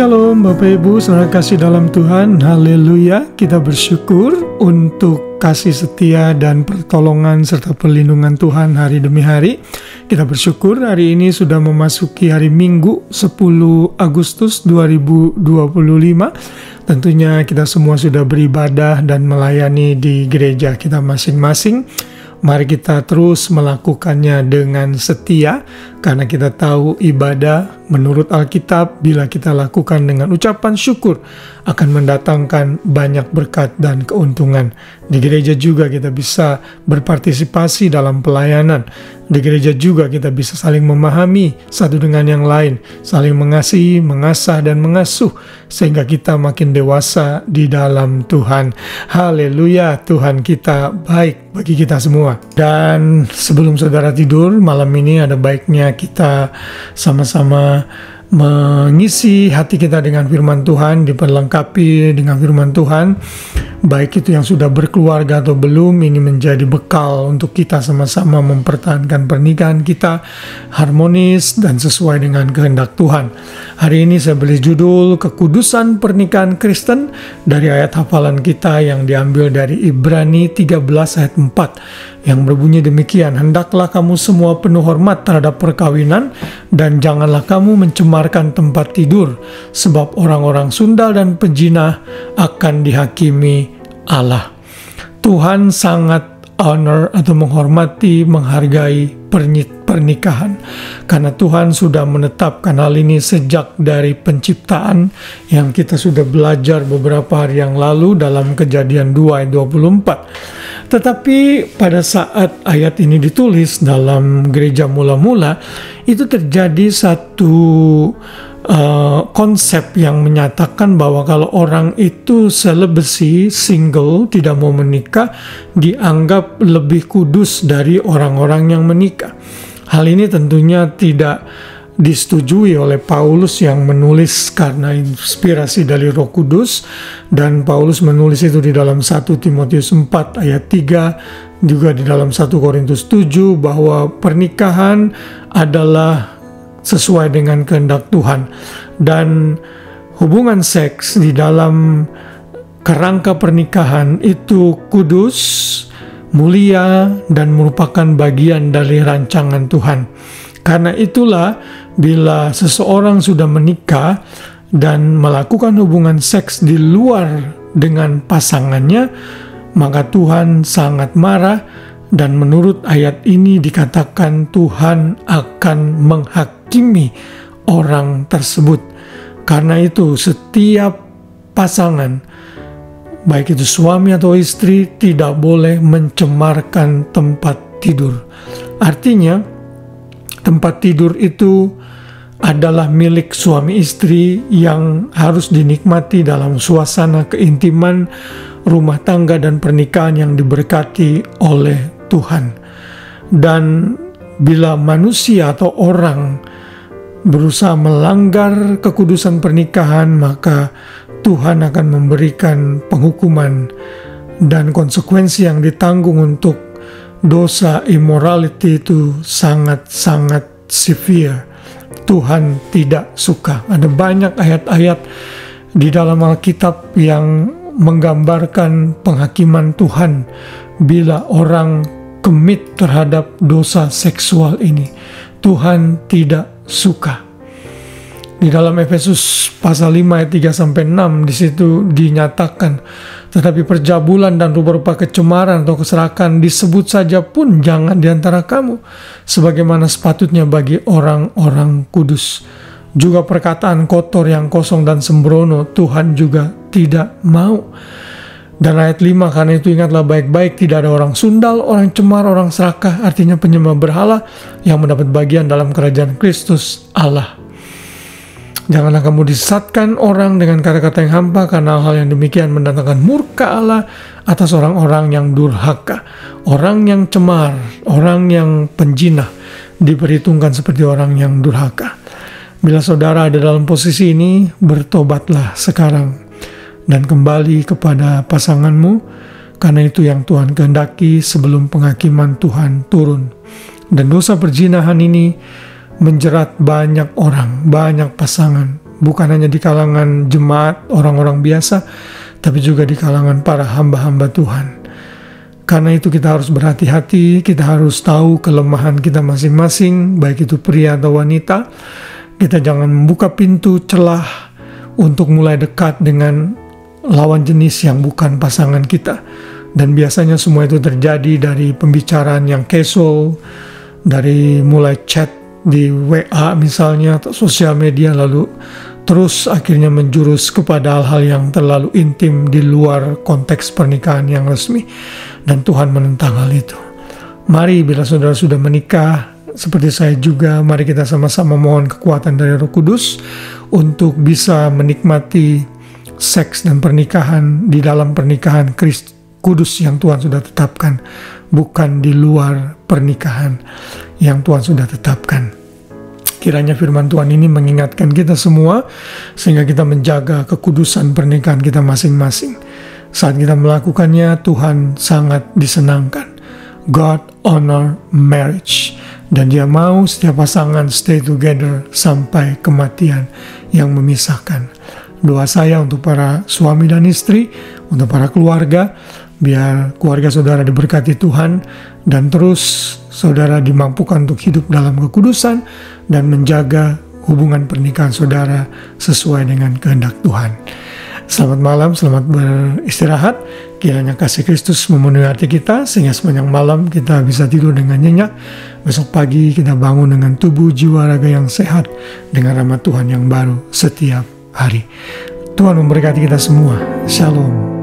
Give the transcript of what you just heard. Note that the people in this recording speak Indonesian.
Shalom Bapak Ibu, saudara kasih dalam Tuhan. Haleluya, kita bersyukur untuk kasih setia dan pertolongan serta perlindungan Tuhan hari demi hari. Kita bersyukur hari ini sudah memasuki hari Minggu 10 Agustus 2025. Tentunya kita semua sudah beribadah dan melayani di gereja kita masing-masing. Mari kita terus melakukannya dengan setia, karena kita tahu ibadah menurut Alkitab bila kita lakukan dengan ucapan syukur akan mendatangkan banyak berkat dan keuntungan. Di gereja juga kita bisa berpartisipasi dalam pelayanan. Di gereja juga kita bisa saling memahami satu dengan yang lain, saling mengasihi, mengasah dan mengasuh sehingga kita makin dewasa di dalam Tuhan. Haleluya, Tuhan kita baik bagi kita semua. Dan sebelum saudara tidur malam ini, ada baiknya kita sama-sama mengisi hati kita dengan firman Tuhan, diperlengkapi dengan firman Tuhan. Baik itu yang sudah berkeluarga atau belum, ini menjadi bekal untuk kita sama-sama mempertahankan pernikahan kita harmonis dan sesuai dengan kehendak Tuhan. Hari ini saya beri judul Kekudusan Pernikahan Kristen dari ayat hafalan kita yang diambil dari Ibrani 13 ayat 4 yang berbunyi demikian: hendaklah kamu semua penuh hormat terhadap perkawinan dan janganlah kamu mencemarkan tempat tidur, sebab orang-orang sundal dan pejinah akan dihakimi Allah. Tuhan sangat honor atau menghormati, menghargai pernikahan, karena Tuhan sudah menetapkan hal ini sejak dari penciptaan yang kita sudah belajar beberapa hari yang lalu dalam Kejadian 2 ayat 24. Tetapi pada saat ayat ini ditulis dalam gereja mula-mula, itu terjadi satu konsep yang menyatakan bahwa kalau orang itu celibacy, single, tidak mau menikah, dianggap lebih kudus dari orang-orang yang menikah. Hal ini tentunya tidak disetujui oleh Paulus yang menulis karena inspirasi dari Roh Kudus, dan Paulus menulis itu di dalam 1 Timotius 4 ayat 3, juga di dalam 1 Korintus 7, bahwa pernikahan adalah sesuai dengan kehendak Tuhan, dan hubungan seks di dalam kerangka pernikahan itu kudus, mulia, dan merupakan bagian dari rancangan Tuhan. Karena itulah bila seseorang sudah menikah dan melakukan hubungan seks di luar dengan pasangannya, maka Tuhan sangat marah, dan menurut ayat ini dikatakan Tuhan akan menghakimi orang tersebut. Karena itu setiap pasangan, baik itu suami atau istri, tidak boleh mencemarkan tempat tidur. Artinya tempat tidur itu adalah milik suami istri yang harus dinikmati dalam suasana keintiman rumah tangga dan pernikahan yang diberkati oleh Tuhan. Dan bila manusia atau orang berusaha melanggar kekudusan pernikahan, maka Tuhan akan memberikan penghukuman dan konsekuensi yang ditanggung untuk dosa immorality itu sangat-sangat severe. Tuhan tidak suka. Ada banyak ayat-ayat di dalam Alkitab yang menggambarkan penghakiman Tuhan bila orang commit terhadap dosa seksual ini. Tuhan tidak suka. Di dalam Efesus pasal 5 ayat 3-6 di situ dinyatakan, tetapi perjabulan dan rupa-rupa kecemaran atau keserakan disebut saja pun jangan di antara kamu, sebagaimana sepatutnya bagi orang-orang kudus. Juga perkataan kotor yang kosong dan sembrono Tuhan juga tidak mau. Dan ayat 5, karena itu ingatlah baik-baik, tidak ada orang sundal, orang cemar, orang serakah, artinya penyembah berhala, yang mendapat bagian dalam kerajaan Kristus Allah. Janganlah kamu disesatkan orang dengan kata-kata yang hampa, karena hal yang demikian mendatangkan murka Allah atas orang-orang yang durhaka. Orang yang cemar, orang yang penjinah diperhitungkan seperti orang yang durhaka. Bila saudara ada dalam posisi ini, bertobatlah sekarang dan kembali kepada pasanganmu, karena itu yang Tuhan kehendaki sebelum penghakiman Tuhan turun. Dan dosa perzinahan ini menjerat banyak orang, banyak pasangan, bukan hanya di kalangan jemaat, orang-orang biasa, tapi juga di kalangan para hamba-hamba Tuhan. Karena itu kita harus berhati-hati, kita harus tahu kelemahan kita masing-masing, baik itu pria atau wanita. Kita jangan membuka pintu celah untuk mulai dekat dengan lawan jenis yang bukan pasangan kita. Dan biasanya semua itu terjadi dari pembicaraan yang casual, dari mulai chat di WA misalnya, atau sosial media, lalu terus akhirnya menjurus kepada hal-hal yang terlalu intim di luar konteks pernikahan yang resmi. Dan Tuhan menentang hal itu. Mari bila saudara sudah menikah, seperti saya juga, mari kita sama-sama mohon kekuatan dari Roh Kudus untuk bisa menikmati seks dan pernikahan di dalam pernikahan kudus yang Tuhan sudah tetapkan, bukan di luar pernikahan yang Tuhan sudah tetapkan. Kiranya firman Tuhan ini mengingatkan kita semua, sehingga kita menjaga kekudusan pernikahan kita masing-masing. Saat kita melakukannya, Tuhan sangat disenangkan. God honor marriage. Dan Dia mau setiap pasangan stay together sampai kematian yang memisahkan. Doa saya untuk para suami dan istri, untuk para keluarga, biar keluarga saudara diberkati Tuhan, dan terus saudara dimampukan untuk hidup dalam kekudusan dan menjaga hubungan pernikahan saudara sesuai dengan kehendak Tuhan. Selamat malam, selamat beristirahat. Kiranya kasih Kristus memenuhi hati kita, sehingga sepanjang malam kita bisa tidur dengan nyenyak. Besok pagi kita bangun dengan tubuh, jiwa, raga yang sehat, dengan rahmat Tuhan yang baru setiap hari. Tuhan memberkati kita semua. Shalom.